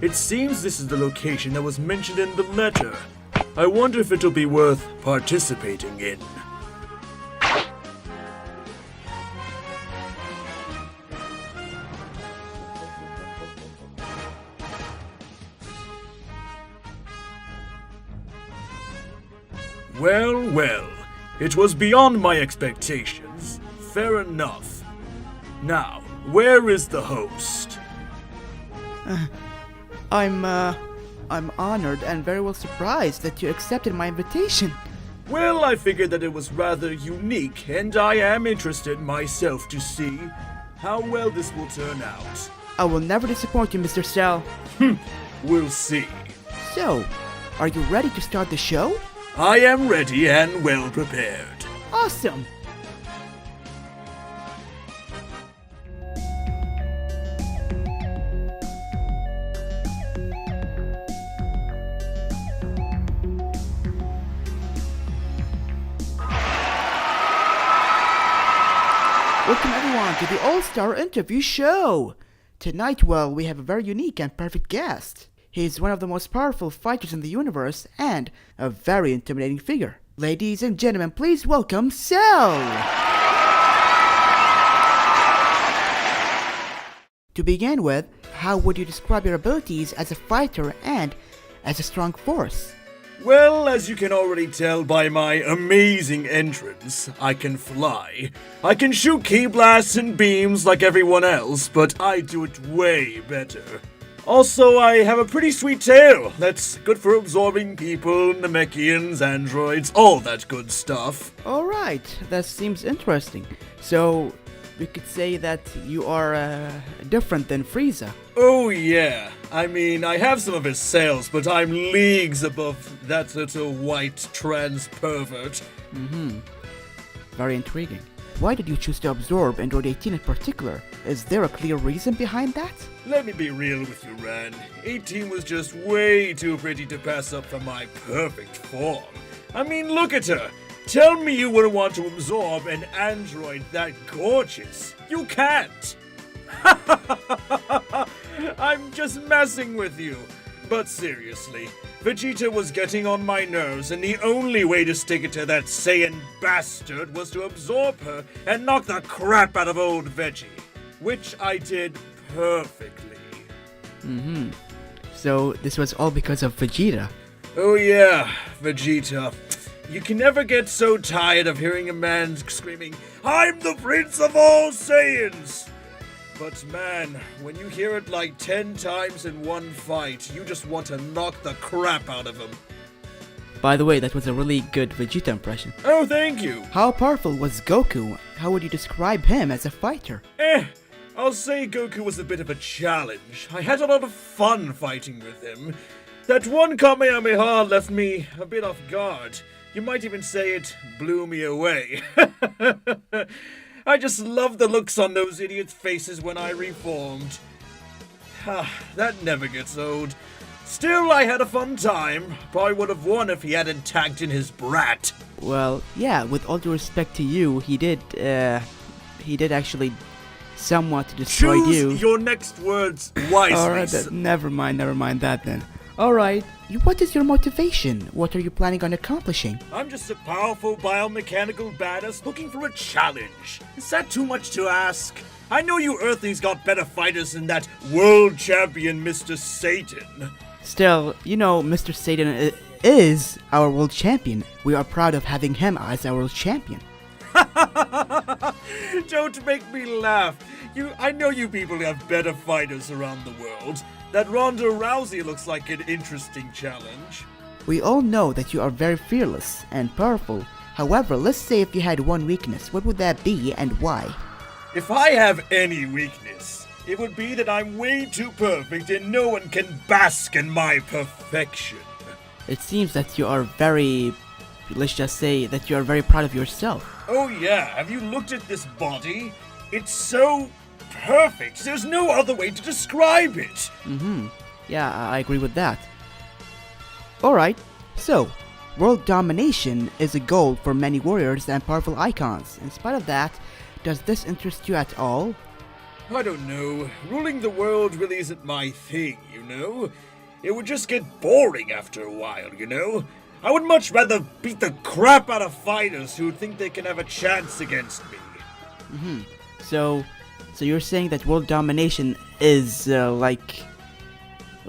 It seems this is the location that was mentioned in the letter. I wonder if it'll be worth participating in. Well, well, it was beyond my expectations. Fair enough. Now, where is the host? I'm honored and very well surprised that you accepted my invitation. Well, I figured that it was rather unique, and I am interested myself to see how well this will turn out. I will never disappoint you, Mr. Cell. We'll see. So, are you ready to start the show? I am ready and well prepared. Awesome! Welcome everyone to the All-Star Interview Show! Tonight, well, we have a very unique and perfect guest. He is one of the most powerful fighters in the universe and a very intimidating figure. Ladies and gentlemen, please welcome Cell! To begin with, how would you describe your abilities as a fighter and as a strong force? Well, as you can already tell by my amazing entrance, I can fly. I can shoot key blasts and beams like everyone else, but I do it way better. Also, I have a pretty sweet tail that's good for absorbing people, Namekians, androids, all that good stuff. Alright, that seems interesting. So, we could say that you are different than Frieza. Oh yeah, I mean, I have some of his sales, but I'm leagues above that little white trans pervert. Very intriguing. Why did you choose to absorb Android 18 in particular? Is there a clear reason behind that? Let me be real with you, Ran. 18 was just way too pretty to pass up for my perfect form. I mean, look at her. Tell me you wouldn't want to absorb an android that gorgeous. You can't. I'm just messing with you. But seriously, Vegeta was getting on my nerves, and the only way to stick it to that Saiyan bastard was to absorb her and knock the crap out of old Veggie. Which I did perfectly. So, this was all because of Vegeta. Oh yeah, Vegeta. You can never get so tired of hearing a man screaming, "I'm the Prince of all Saiyans!" But man, when you hear it like 10 times in one fight, you just want to knock the crap out of him. By the way, that was a really good Vegeta impression. Oh, thank you. How powerful was Goku? How would you describe him as a fighter? I'll say Goku was a bit of a challenge. I had a lot of fun fighting with him. That one Kamehameha left me a bit off guard. You might even say it blew me away. I just love the looks on those idiots' faces when I reformed. That never gets old. Still, I had a fun time. Probably would have won if he hadn't tagged in his brat. Well, yeah, with all due respect to you, he did actually somewhat destroy you. Choose your next words wisely. Alright, never mind that then. Alright, what is your motivation? What are you planning on accomplishing? I'm just a powerful biomechanical badass looking for a challenge. Is that too much to ask? I know you Earthlings got better fighters than that world champion Mr. Satan. Still, you know, Mr. Satan is our world champion. We are proud of having him as our world champion. Don't make me laugh. I know you people have better fighters around the world. That Ronda Rousey looks like an interesting challenge. We all know that you are very fearless and powerful. However, let's say if you had one weakness, what would that be and why? If I have any weakness, it would be that I'm way too perfect and no one can bask in my perfection. It seems that you are very... let's just say that you are very proud of yourself. Oh yeah, have you looked at this body? It's so perfect. There's no other way to describe it. Yeah, I agree with that. Alright, so, world domination is a goal for many warriors and powerful icons. In spite of that, does this interest you at all? I don't know. Ruling the world really isn't my thing, you know? It would just get boring after a while, you know? I would much rather beat the crap out of fighters who think they can have a chance against me. So you're saying that world domination is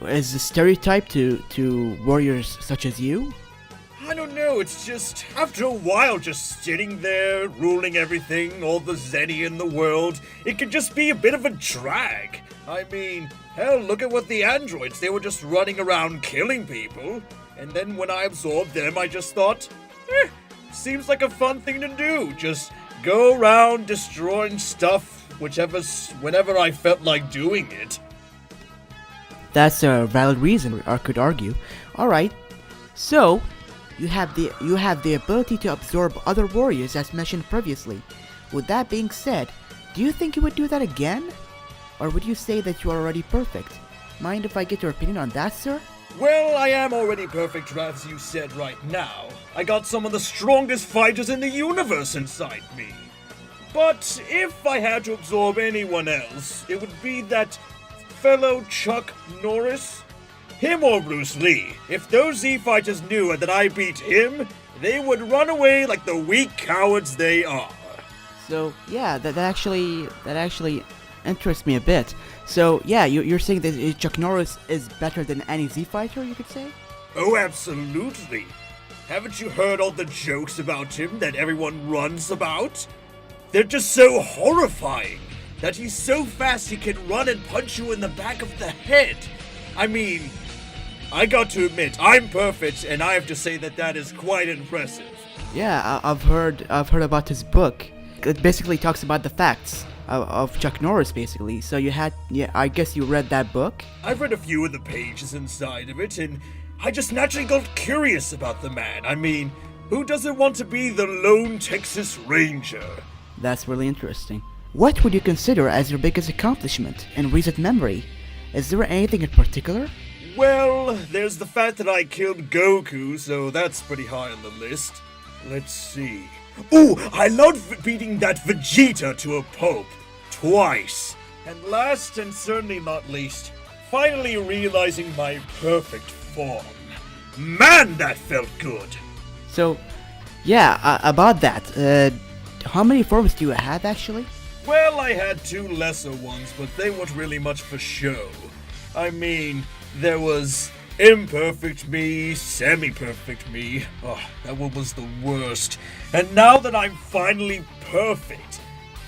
is a stereotype to warriors such as you? I don't know, it's just, after a while, just sitting there, ruling everything, all the Zenny in the world, it could just be a bit of a drag. I mean, hell, look at what the androids, they were just running around killing people. And then when I absorbed them, I just thought, seems like a fun thing to do. Just go around destroying stuff, whenever I felt like doing it. That's a valid reason, I could argue. Alright, so you have the ability to absorb other warriors as mentioned previously. With that being said, do you think you would do that again? Or would you say that you are already perfect? Mind if I get your opinion on that, sir? Well, I am already perfect, as you said right now. I got some of the strongest fighters in the universe inside me. But if I had to absorb anyone else, it would be that fellow Chuck Norris. Him or Bruce Lee. If those Z fighters knew that I beat him, they would run away like the weak cowards they are. So yeah, that actually interests me a bit. So yeah, you're saying that Chuck Norris is better than any Z fighter, you could say? Oh, absolutely. Haven't you heard all the jokes about him that everyone runs about? They're just so horrifying. That he's so fast he can run and punch you in the back of the head. I mean, I got to admit, I'm perfect, and I have to say that is quite impressive. Yeah, I've heard about his book. It basically talks about the facts of Chuck Norris, basically. So I guess you read that book? I've read a few of the pages inside of it, and I just naturally got curious about the man. I mean, who doesn't want to be the lone Texas Ranger? That's really interesting. What would you consider as your biggest accomplishment in recent memory? Is there anything in particular? Well, there's the fact that I killed Goku, so that's pretty high on the list. Let's see. Ooh, I loved beating that Vegeta to a pulp. Twice. And last and certainly not least, finally realizing my perfect form. Man, that felt good! So, yeah, about that, how many forms do you have actually? Well, I had two lesser ones, but they weren't really much for show. I mean, there was imperfect me, semi-perfect me. Oh, that one was the worst. And now that I'm finally perfect,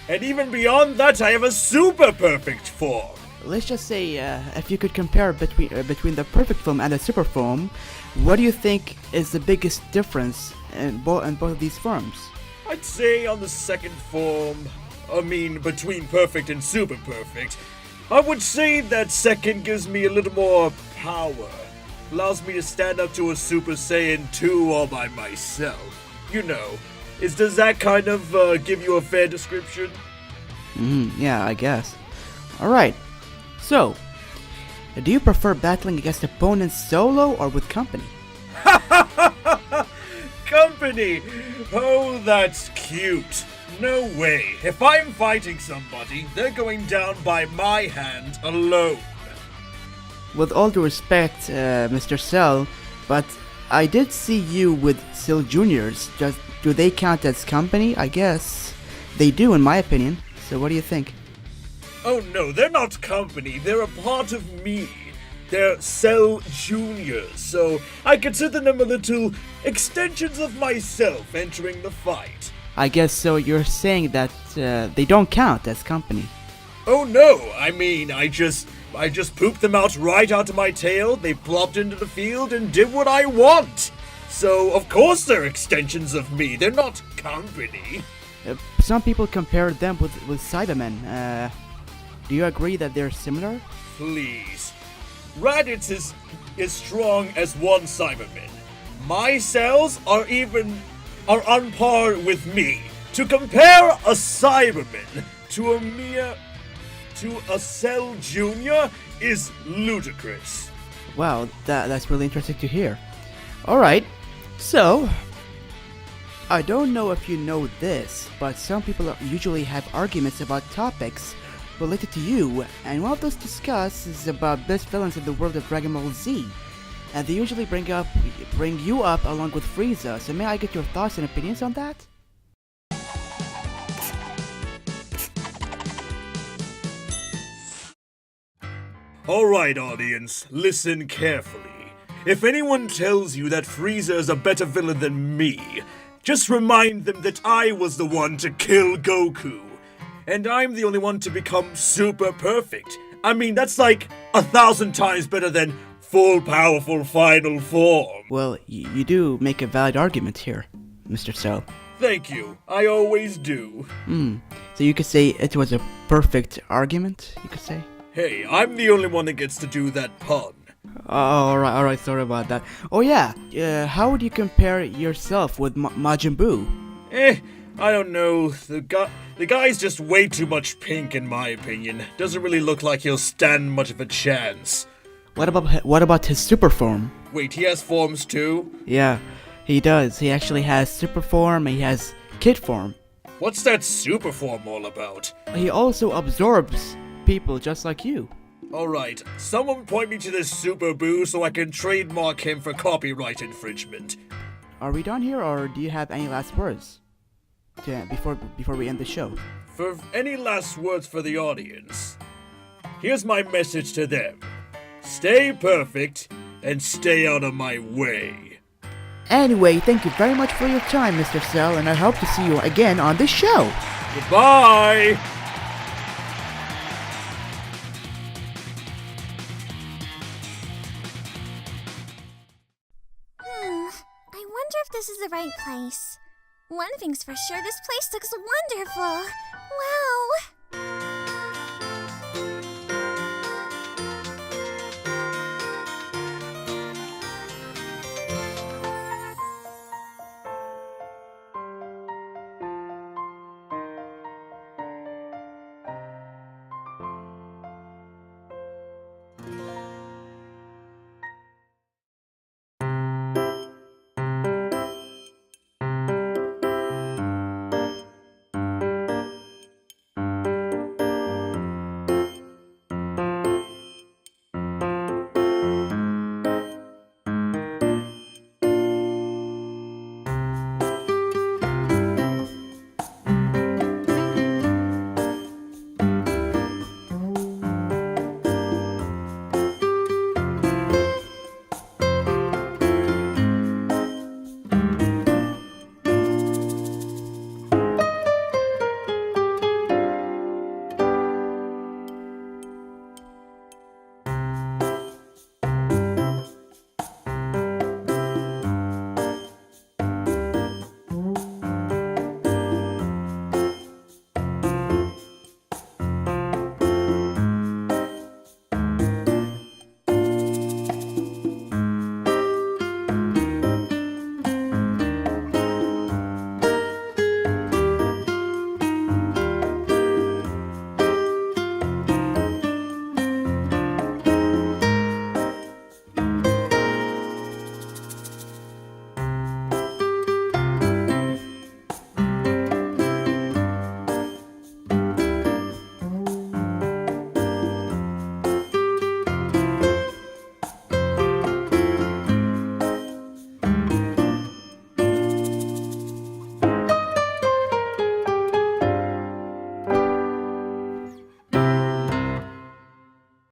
and even beyond that, I have a super perfect form. Let's just say, if you could compare between the perfect form and the super form, what do you think is the biggest difference in both of these forms? I'd say on the second form, between perfect and super perfect, I would say that second gives me a little more power. Allows me to stand up to a Super Saiyan 2 all by myself. You know, does that kind of give you a fair description? Yeah, I guess. Alright, so, do you prefer battling against opponents solo or with company? Company! Oh, that's cute. No way. If I'm fighting somebody, they're going down by my hand alone. With all due respect, Mr. Cell, but I did see you with Cell Juniors. Do they count as company? I guess they do, in my opinion. So what do you think? Oh no, they're not company. They're a part of me. They're Cell Juniors, so I consider them a little extensions of myself entering the fight. I guess so you're saying that they don't count as company. Oh no, I just pooped them out right out of my tail, they plopped into the field and did what I want. So of course they're extensions of me, they're not company. Some people compare them with Cybermen. Do you agree that they're similar? Please. Raditz is strong as one Cyberman. My cells are on par with me. To compare a Cyberman to a Cell Junior is ludicrous. Wow, that's really interesting to hear. Alright, so I don't know if you know this, but some people usually have arguments about topics related to you, and one of those discussed is about best villains in the world of Dragon Ball Z. And they usually bring you up along with Frieza, so may I get your thoughts and opinions on that? Alright, audience, listen carefully. If anyone tells you that Frieza is a better villain than me, just remind them that I was the one to kill Goku. And I'm the only one to become super perfect. I mean, that's like 1,000 times better than full powerful final form. Well, you do make a valid argument here, Mr. Cell. Thank you. I always do. So you could say it was a perfect argument, you could say? Hey, I'm the only one that gets to do that pun. Alright, sorry about that. Oh yeah, how would you compare yourself with Majin Buu? I don't know. The guy's just way too much pink in my opinion. Doesn't really look like he'll stand much of a chance. What about his super form? Wait, he has forms too? Yeah, he does. He actually has super form and he has kid form. What's that super form all about? He also absorbs people just like you. Alright, someone point me to this Super Boo so I can trademark him for copyright infringement. Are we done here, or do you have any last words before we end the show? For any last words for the audience, here's my message to them. Stay perfect and stay out of my way. Anyway, thank you very much for your time, Mr. Cell, and I hope to see you again on the show. Goodbye! I wonder if this is the right place. One thing's for sure, this place looks wonderful. Wow,